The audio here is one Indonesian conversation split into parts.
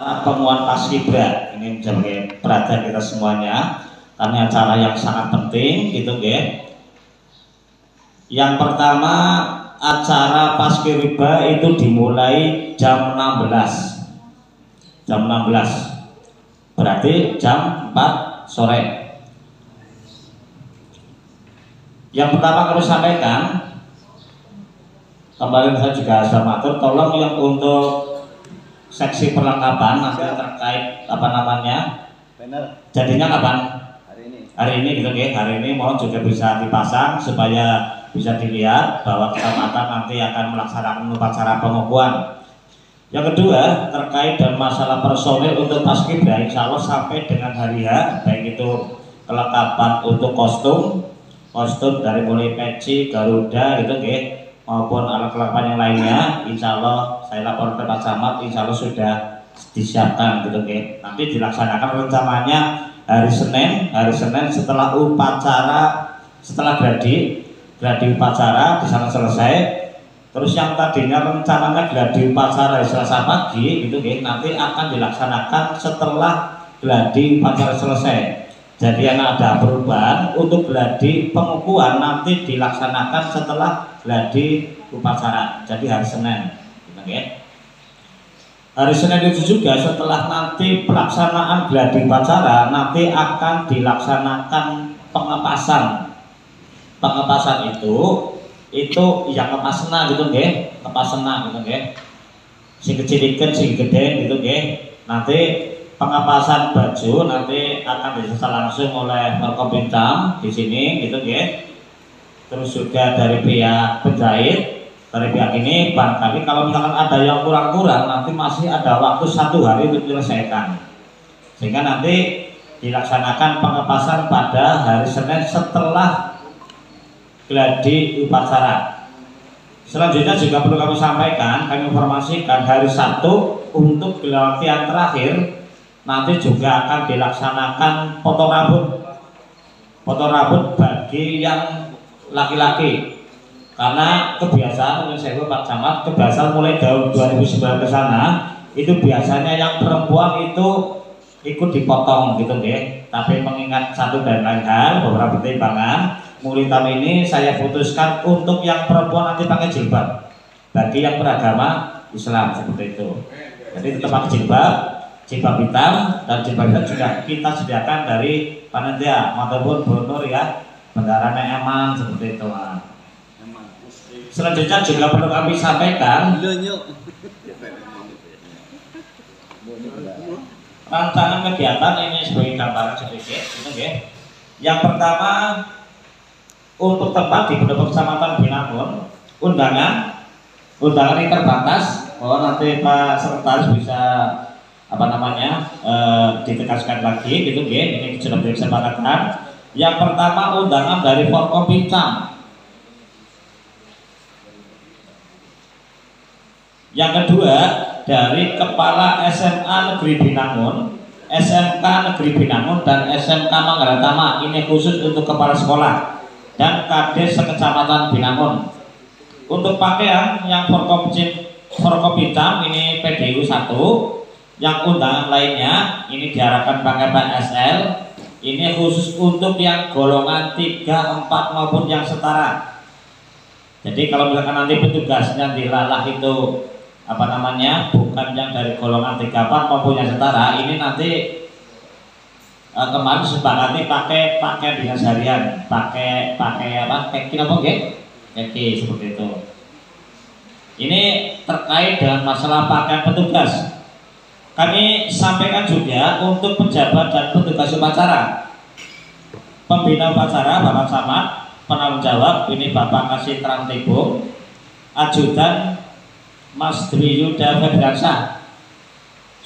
Pertemuan Paskibra ini sebagai perhatian kita semuanya, karena acara yang sangat penting gitu ya. Yang pertama, acara Paskibra itu dimulai jam 16. Jam 16. Berarti jam 4 sore. Yang pertama kami sampaikan, kemarin saya juga sudah matur, tolong yang untuk seksi perlengkapan nanti terkait apa namanya, jadinya kapan? Hari ini gitu ya. Hari ini mohon juga bisa dipasang supaya bisa dilihat bahwa kecamatan nanti akan melaksanakan upacara pengukuhan. Yang kedua, terkait dengan masalah personil untuk Paskibra, insya Allah sampai dengan hari H, baik itu kelengkapan untuk kostum dari mulai peci, garuda gitu ya, maupun alat kelengkapan yang lainnya, insya Allah saya lapor ke Pak Camat, insya Allah sudah disiapkan gitu ya. Nanti dilaksanakan rencananya hari Senin setelah upacara, setelah gladi upacara di sana selesai. Terus yang tadinya rencananya gladi upacara Selasa pagi gitu ya, nanti akan dilaksanakan setelah gladi upacara selesai. Jadi yang ada perubahan untuk gladi pengukuhan nanti dilaksanakan setelah gladi upacara. Jadi hari Senin, gitu ya. Hari Senin itu juga setelah nanti pelaksanaan gladi upacara nanti akan dilaksanakan pengepasan. Pengepasan itu yang ngepasna gitu ya, ngepasna gitu ya. Si kecil-kecil, si gede gitu ya. Nanti pengepasan baju nanti akan diselesaikan langsung oleh Forkopimcam di sini gitu ya. Terus juga dari pihak penjahit, dari pihak ini barangkali kalau misalkan ada yang kurang-kurang nanti masih ada waktu 1 hari untuk diselesaikan, sehingga nanti dilaksanakan pengepasan pada hari Senin setelah gladi upacara. Selanjutnya juga perlu kami sampaikan, kami informasikan hari Sabtu untuk latihan terakhir nanti juga akan dilaksanakan foto rambut bagi yang laki-laki, karena kebiasaan menurut saya Pak Camat, kebiasaan mulai tahun 2009 ke sana itu biasanya yang perempuan itu ikut dipotong gitu ya. Tapi mengingat satu dan lain hal, beberapa pertimbangan, mulai tahun ini saya putuskan untuk yang perempuan nanti pakai jilbab bagi yang beragama Islam seperti itu. Jadi tetap pakai jilbab hitam, dan jilbab hitam juga kita sediakan dari panitia maupun bonur ya, bendara eman seperti itu. Selanjutnya juga perlu kami sampaikan rancangan kegiatan ini sebagai gambaran sedikit gitu ya. Yang pertama, untuk tempat di Pendopo Kecamatan Binangun, undangan ini terbatas, bahwa nanti Pak Sekretaris bisa apa namanya ditegaskan lagi gitu ya. Ini sudah disepakatkan. Yang pertama, undangan dari Forkopimcam. Yang kedua, dari Kepala SMA Negeri Binangun, SMK Negeri Binangun, dan SMK Manggaratama. Ini khusus untuk kepala sekolah dan Kades sekecamatan Binangun. Untuk pakaian yang Forkopimcam ini PDU 1. Yang undangan lainnya ini diarahkan pakai PSL. Ini khusus untuk yang golongan 3, 4 maupun yang setara. Jadi kalau misalkan nanti petugasnya dilalah itu apa namanya, bukan yang dari golongan 3, 4 maupun yang setara, ini nanti kemarin sepakati pakai dinas harian, pakai apa, keki apa nggih? Keki seperti itu. Ini terkait dengan masalah pakaian petugas. Kami sampaikan juga untuk pejabat dan petugas upacara. Pembina upacara Bapak Camat, penanggung jawab ini Bapak Kasih Terang Tibung, ajudan Mas Dwi Yuda Febriansyah.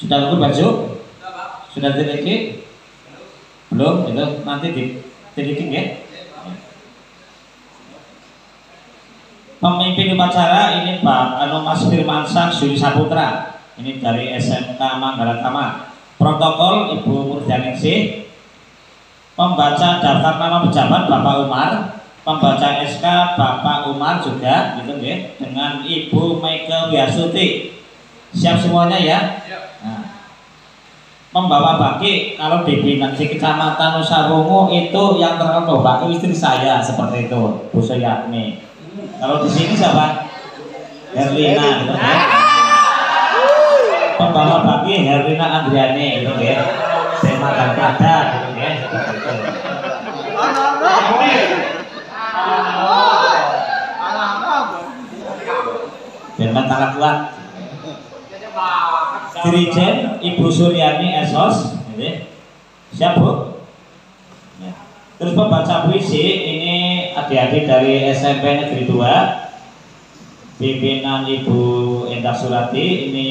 Sudah nunggu baju? Sudah teliti? Belum, itu nanti diteliti ya. Pemimpin upacara ini Pak Mas Firmansyah Suri Saputra. Ini dari SMK Manggaratama. Protokol Ibu Murjaningsih. Pembaca daftar nama pejabat Bapak Umar. Pembaca SK Bapak Umar juga gitu ya, dengan Ibu Michael Wiasuti. Siap semuanya ya? Nah, membawa baki. Kalau di Kecamatan Nusawungu itu yang terkenal baki istri saya seperti itu, Bu Suyatmi. Kalau di sini siapa? Herlina gitu ya. Pembawa baki Herlina Andriani gitu ya. Tema dan pada gitu ya. Dengan tangan kuat. Dirijen Ibu Suryani Esos, siap Bu? Ya. Terus pembaca puisi ini adik-adik dari SMP Negeri 2, pimpinan Ibu Endah Surati, ini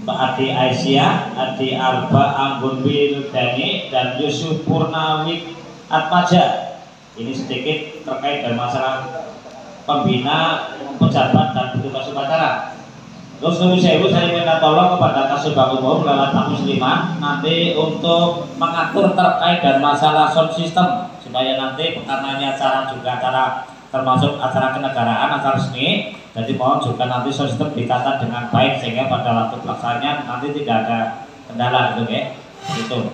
Mbak Adi Aisyah, Adi Alba Anggun Wildani, dan Yusuf Purnawik Atmaja. Ini sedikit terkait dengan masalah pembina, pejabat, dan petugas upacara. Terus saya minta tolong kepada Kasubag Umum lewat Pak Musliman nanti untuk mengatur terkait dan masalah sound system supaya nanti karena ini acara juga acara termasuk acara kenegaraan, acara resmi, jadi mohon juga nanti sound system ditata dengan baik sehingga pada waktu pelaksanaan nanti tidak ada kendala gitu ya. Itu.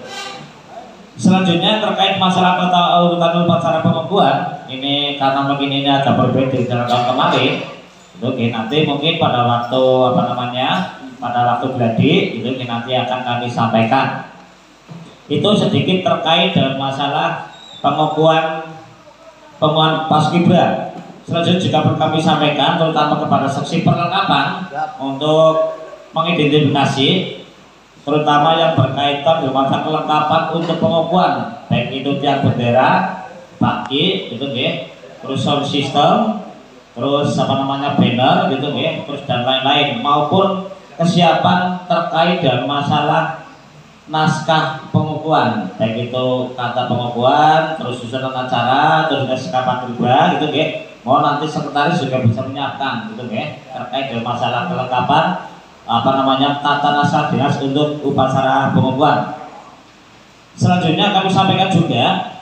Selanjutnya terkait masalah urutan upacara pengukuhan ini karena mungkin ini agak berbeda dari tahun kemarin. Oke, nanti mungkin pada waktu pada waktu gladi itu nanti akan kami sampaikan. Itu sedikit terkait dengan masalah pengukuhan paskibra. Selanjutnya juga perlu kami sampaikan terutama kepada seksi perlengkapan untuk mengidentifikasi terutama yang berkaitan dengan kelengkapan untuk pengukuhan baik itu tiang bendera, baki, itu terus sound system, terus banner gitu ya, terus dan lain-lain maupun kesiapan terkait dengan masalah naskah pengukuhan baik itu kata pengukuhan, terus susunan acara, terus naskah patribra gitu ya. Mau nanti sekretaris juga bisa menyiapkan gitu ya terkait dengan masalah kelengkapan tata naskah dinas untuk upacara pengukuhan. Selanjutnya kami sampaikan juga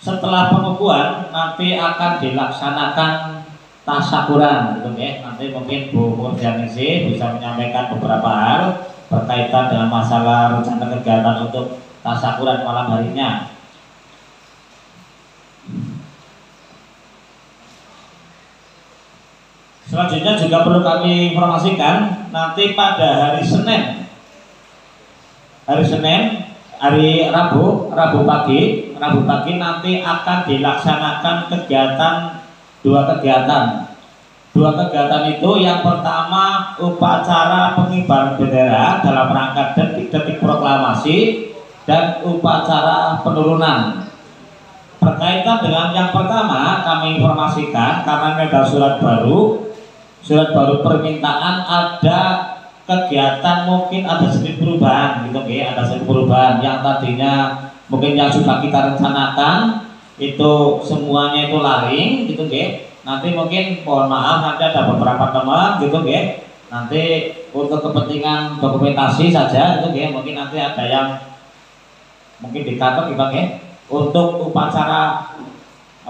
setelah pengukuhan nanti akan dilaksanakan tasyakuran gitu ya. Nanti mungkin Bu Murjanisi bisa menyampaikan beberapa hal berkaitan dengan masalah rencana kegiatan untuk tasyakuran malam harinya. Selanjutnya juga perlu kami informasikan nanti pada hari Senin, hari Rabu pagi nanti akan dilaksanakan dua kegiatan itu. Yang pertama upacara pengibaran bendera dalam rangka detik-detik proklamasi dan upacara penurunan. Berkaitan dengan yang pertama kami informasikan karena ada surat baru permintaan ada kegiatan mungkin ada sedikit perubahan gitu ya, ada sedikit perubahan yang tadinya mungkin yang sudah kita rencanakan itu semuanya itu laring gitu ya. Nanti mungkin mohon maaf nanti ada beberapa teman gitu ya. Nanti untuk kepentingan dokumentasi saja gitu ya. Mungkin nanti ada yang mungkin di kantor gitu ya. Untuk upacara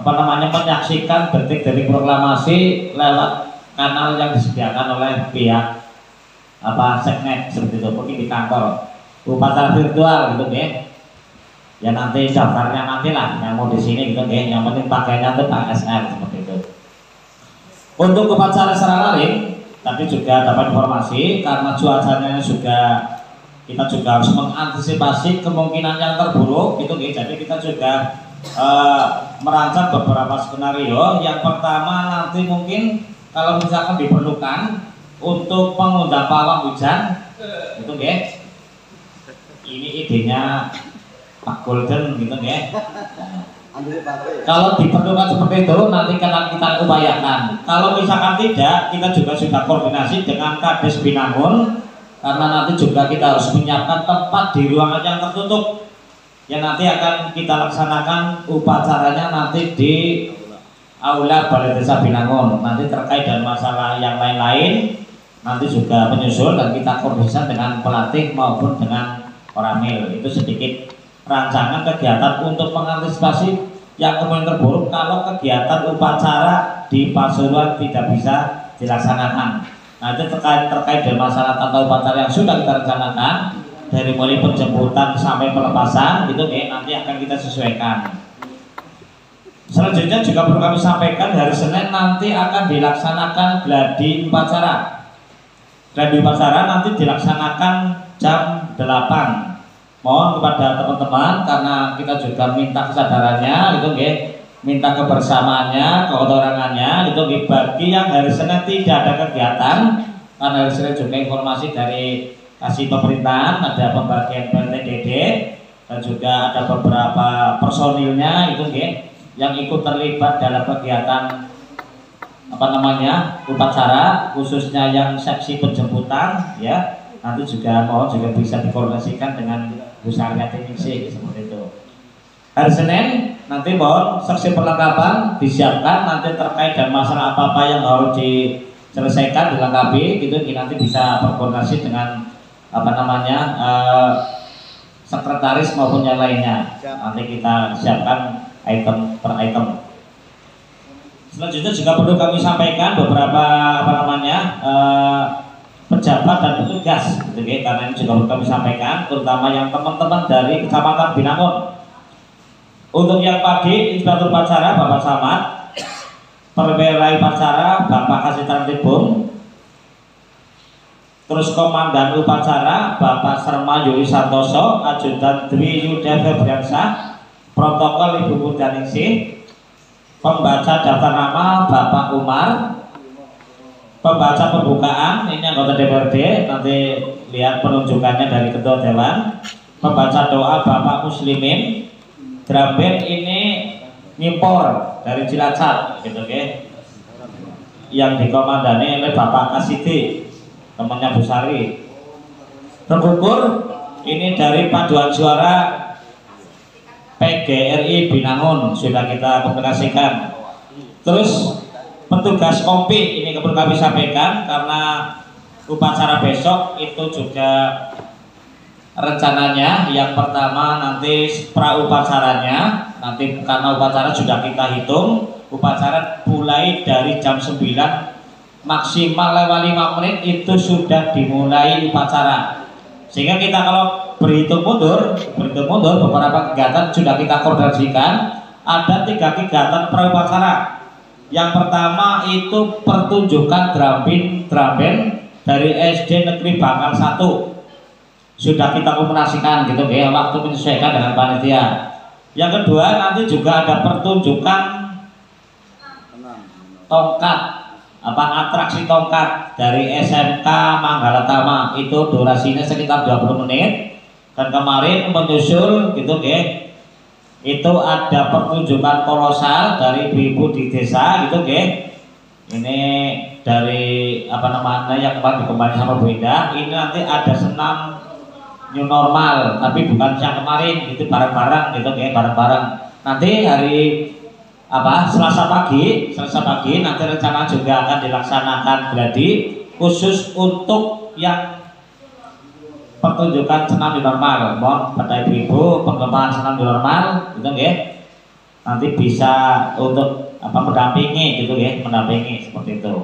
menyaksikan detik-detik proklamasi lewat kanal yang disediakan oleh pihak seknet seperti itu mungkin di kantor upacara virtual gitu ya nanti daftarnya nanti lah yang mau di sini gitu yang penting pakainya itu SR seperti itu. Untuk upacara secara laring tadi juga dapat informasi karena cuacanya juga kita juga harus mengantisipasi kemungkinan yang terburuk gitu jadi kita juga merancang beberapa skenario. Yang pertama nanti mungkin kalau misalkan diperlukan untuk pengundang pawang hujan itu ini idenya Pak Golden gitu kalau diperlukan seperti itu nanti kita upayakan. Kalau misalkan tidak, kita juga sudah koordinasi dengan Kades Binangun karena nanti juga kita harus menyiapkan tempat di ruangan yang tertutup yang nanti akan kita laksanakan upacaranya nanti di Aula Balai Desa Binangun. Nanti terkait dengan masalah yang lain-lain nanti juga menyusul dan kita koordinasi dengan pelatih maupun dengan Koramil. Itu sedikit rancangan kegiatan untuk mengantisipasi yang kemungkinan terburuk kalau kegiatan upacara di Pasuruan tidak bisa dilaksanakan. Nah itu terkait dengan masalah tata upacara yang sudah kita rencanakan dari mulai penjemputan sampai pelepasan gitu nanti akan kita sesuaikan. Selanjutnya juga perlu kami sampaikan, hari Senin nanti akan dilaksanakan gladi upacara. Gladi upacara nanti dilaksanakan jam 8. Mohon kepada teman-teman, karena kita juga minta kesadarannya gitu minta kebersamaannya, keotorangannya gitu bagi yang hari Senin tidak ada kegiatan, karena hari Senin juga informasi dari kasih pemerintahan, ada pembagian PLTDD dan juga ada beberapa personilnya itu yang ikut terlibat dalam kegiatan upacara, khususnya yang seksi penjemputan ya, nanti juga mohon juga bisa dikoordinasikan dengan Bu Saryati Ningsih seperti itu. Hari Senin nanti mohon seksi perlengkapan disiapkan, nanti terkait dan masalah apa-apa yang harus diselesaikan dilengkapi gitu, nanti bisa berkoordinasi dengan sekretaris maupun yang lainnya. Nanti kita siapkan item per item. Selanjutnya juga perlu kami sampaikan beberapa pejabat dan petugas gitu, karena ini juga perlu kami sampaikan, terutama yang teman-teman dari Kecamatan Binangun. Untuk yang pagi, inspektur upacara Bapak Samad, perwira upacara Bapak Kasitan Tibung, terus komandan upacara Bapak Serma Yuli Santoso, ajudan Dwi Yuda Febriansyah, protokol Ibu Mudaningsih, pembaca daftar nama Bapak Umar, pembaca pembukaan ini anggota DPRD, nanti lihat penunjukannya dari Ketua Dewan, pembaca doa Bapak Muslimin, drum band ini ngimpor dari Cilacap gitu yang dikomandani oleh Bapak Kasidi, temannya Bu Sari. Pengukur ini dari paduan suara PGRI Binangun sudah kita komunikasikan. Terus petugas kompi ini perlu kami sampaikan, karena upacara besok itu juga rencananya yang pertama nanti pra upacaranya, nanti karena upacara sudah kita hitung, upacara mulai dari jam 9 maksimal lewat 5 menit itu sudah dimulai upacara, sehingga kita kalau berhitung mundur beberapa kegiatan sudah kita koordinasikan. Ada 3 kegiatan pra upacara. Yang pertama itu pertunjukan drum band dari SD Negeri Bangkal 1, sudah kita komunikasikan gitu waktu menyesuaikan dengan panitia. Yang kedua nanti juga ada pertunjukan tongkat atraksi tongkat dari SMK Manggalatama, itu durasinya sekitar 20 menit. Dan kemarin menyusul gitu itu ada pertunjukan kolosal dari ibu-ibu di desa gitu ini dari yang kemarin dikembangkan sama Bu Indah. Ini nanti ada senam new normal, tapi bukan yang kemarin, itu bareng-bareng gitu bareng-bareng. Nanti hari Selasa pagi nanti rencana juga akan dilaksanakan gladi khusus untuk yang pertunjukan senam di normal. Mohon pada ibu-ibu penggemar senam di normal gitu nanti bisa untuk mendampingi gitu mendampingi seperti itu.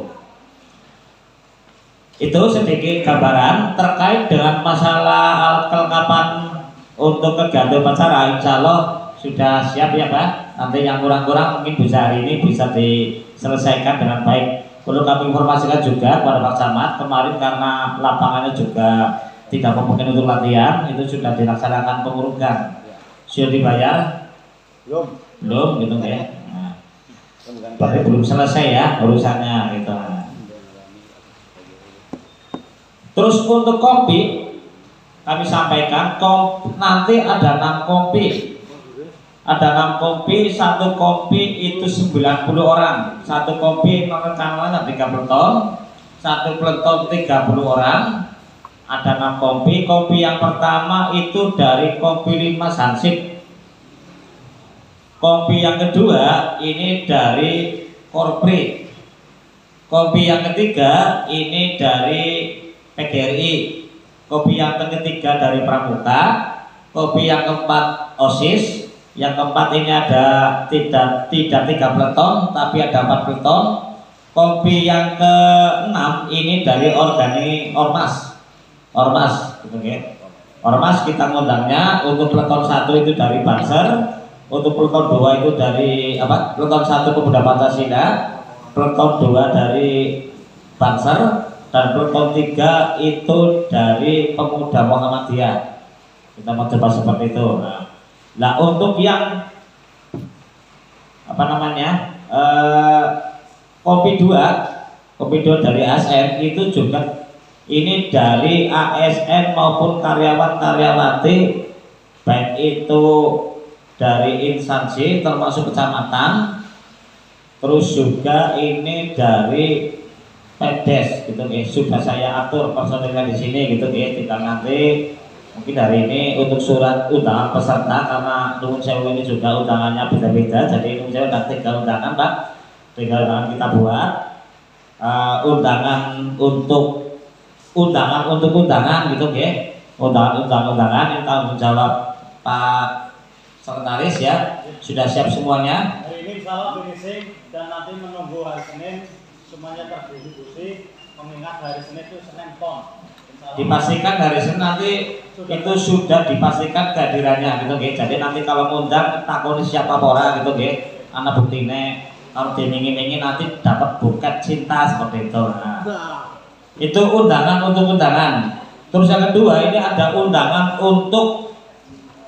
Itu sedikit gambaran terkait dengan masalah alat kelengkapan untuk kegiatan upacara. Insya Allah sudah siap ya Pak. Nanti yang kurang-kurang mungkin bisa hari ini bisa diselesaikan dengan baik. Perlu kami informasikan juga kepada Pak Camat, kemarin karena lapangannya juga tidak memungkinkan untuk latihan, itu sudah dilaksanakan pengurukan. Sudah dibayar? Belum gitu Nah, tapi belum selesai ya urusannya gitu. Terus untuk kopi kami sampaikan nanti ada 6 kopi. Ada 6 kopi, 1 kopi itu 90 orang. 1 kopi rencananya 30 ton, 1 peleton 30 orang. Ada 6 kopi. Kopi yang pertama itu dari Kopi 5 Hansip. Kopi yang kedua ini dari Korpri. Kopi yang ketiga ini dari PGRI. Kopi yang ketiga dari Pramuka. Kopi yang keempat OSIS. Yang keempat ini ada tidak 3 peleton tapi ada 4 peleton. Kopi yang ke-6 ini dari Ormas gitu Ormas kita ngundangnya untuk peleton 1 itu dari Banser, untuk peleton 2 itu dari apa? Peleton 1 Pemuda Pancasila, peleton 2 dari Banser, dan peleton 3 itu dari Pemuda Muhammadiyah. Kita mau coba seperti itu. Nah, untuk yang apa namanya kopi 2 dari ASN itu juga ini dari ASN maupun karyawan-karyawati, baik itu dari instansi termasuk kecamatan, terus juga ini dari PEDES gitu ya. Sudah saya atur personilnya di sini gitu ya. Tinggal nanti mungkin hari ini untuk surat undangan peserta, karena Nuwun Sewu ini juga undangannya beda-beda, jadi Nuwun Sewu ada 3 undangan Pak, 3 undangan kita buat. Undangan untuk undangan gitu ya, undangan ini tanggung jawab Pak Sekretaris ya. Sudah siap semuanya? Hari ini insya Allah finishing dan nanti menunggu hari Senin semuanya terdistribusi, mengingat hari Senin itu Senin Pon. Dipastikan hari Senin nanti itu sudah dipastikan kehadirannya gitu ya. Jadi nanti kalau ngundang takoni siapa pora gitu ya, anak buktine kalau dimingi-mingi nanti dapat buket cinta seperti itu. Nah, itu undangan untuk undangan. Terus yang kedua ini ada undangan untuk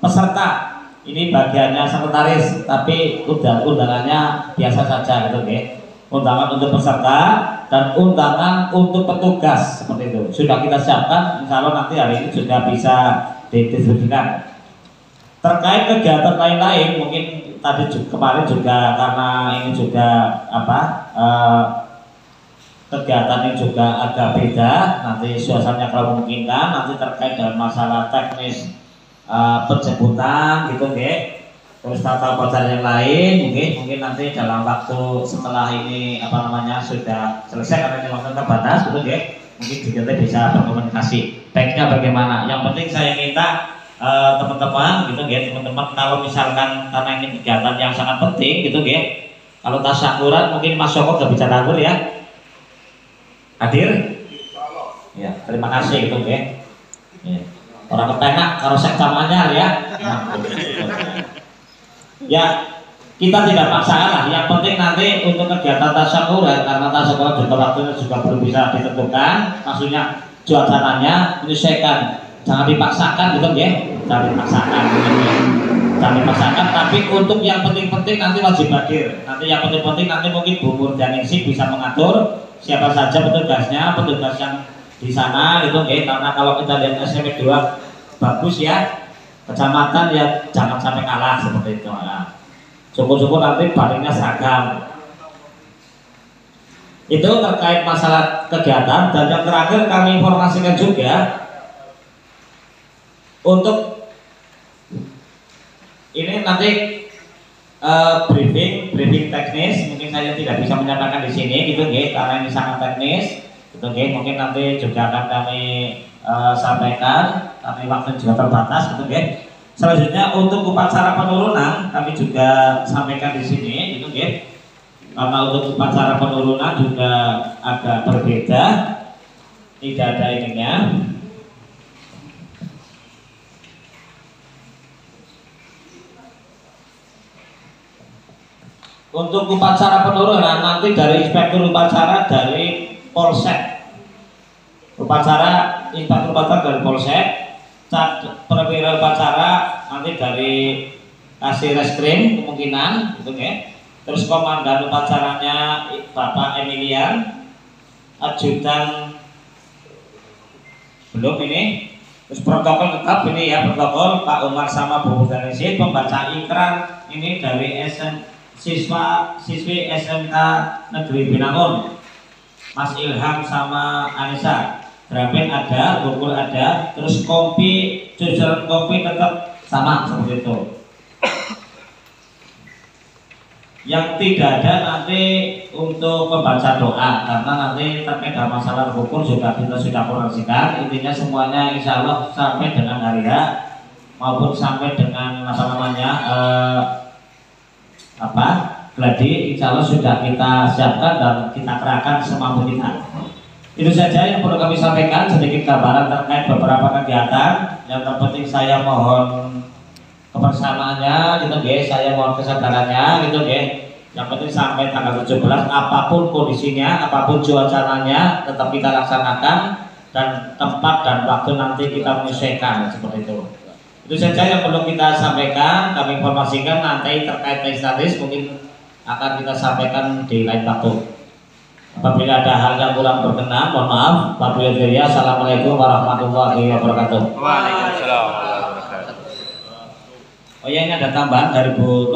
peserta. Ini bagiannya sekretaris, tapi undangannya biasa saja gitu ya. Undangan untuk peserta dan undangan untuk petugas seperti itu sudah kita siapkan. Insya Allah nanti hari ini sudah bisa didistribusikan. Terkait kegiatan lain-lain mungkin tadi kemarin juga karena ini juga apa kegiatan ini juga agak beda, nanti suasananya kalau memungkinkan nanti terkait dengan masalah teknis penjemputan gitu ya. Terus tata kota yang lain mungkin nanti dalam waktu setelah ini apa namanya sudah selesai, karena ini waktu terbatas gitu ya, mungkin kita bisa berkomunikasi baiknya bagaimana. Yang penting saya minta teman-teman gitu ya, teman-teman kalau misalkan karena ini kegiatan yang sangat penting gitu ya, kalau tasyakuran mungkin Mas Joko gak bisa tampil ya, hadir ya, terima kasih gitu ya. Orang kepenak kalau seksamanya ya. Ya, kita tidak paksakan lah. Yang penting nanti untuk kegiatan tasyakuran, karena tasyakuran juga waktunya juga belum bisa ditentukan, maksudnya cuacanya menyesuaikan, jangan dipaksakan gitu ya, jangan dipaksakan gitu ya. Jangan dipaksakan, tapi untuk yang penting-penting nanti wajib hadir. Nanti yang penting-penting nanti mungkin Bu Murdaningsih bisa mengatur siapa saja petugasnya, petugas yang di sana gitu ya. Karena kalau kita lihat SMP 2 bagus ya, kecamatan ya jangan sampai kalah seperti itu. Nah, syukur-syukur nanti baliknya seragam. Itu terkait masalah kegiatan. Dan yang terakhir kami informasikan juga untuk ini nanti briefing teknis. Mungkin saya tidak bisa menyampaikan di sini gitu ya, karena ini sangat teknis gitu ya. Mungkin nanti juga akan kami sampaikan, tapi waktu juga terbatas gitu ya. Selanjutnya untuk upacara penurunan kami juga sampaikan di sini gitu ya. Karena untuk upacara penurunan juga agak berbeda, tidak ada ininya. Untuk upacara penurunan nanti dari inspektur upacara dari Polsek. Inspektur upacara dari Polsek, perwira upacara nanti dari Kasih Reskrim kemungkinan gitu ya. Terus komandan upacaranya Bapak Emilian, ajudan belum ini. Terus protokol tetap ini ya, protokol Pak Umar sama Bu Murdaningsih. Pembaca ikrar ini dari siswi SMK Negeri Binangun, Mas Ilham sama Anissa. Graben ada, buku ada, terus kopi, jujuran kopi tetap sama seperti itu. Yang tidak ada nanti untuk membaca doa, karena nanti terkait dengan masalah hukum juga kita sudah koreksikan. Intinya semuanya insya Allah sampai dengan hari H maupun sampai dengan apa namanya gladi, insya Allah sudah kita siapkan dan kita kerahkan semampu kita. Itu saja yang perlu kami sampaikan, sedikit gambaran terkait beberapa kegiatan. Yang terpenting saya mohon kebersamaannya gitu guys, saya mohon kesabarannya gitu guys. Yang penting sampai tanggal 17 apapun kondisinya, apapun cuacanya tetap kita laksanakan, dan tempat dan waktu nanti kita menyesuaikan seperti itu. Itu saja yang perlu kita sampaikan, kami informasikan. Nanti terkait teknis mungkin akan kita sampaikan di lain waktu. Apabila ada hal yang kurang berkenan, mohon maaf. Wabillahi. Assalamualaikum warahmatullahi wabarakatuh. Waalaikumsalam warahmatullahi wabarakatuh. Oh ya, ini ada tambahan dari Bu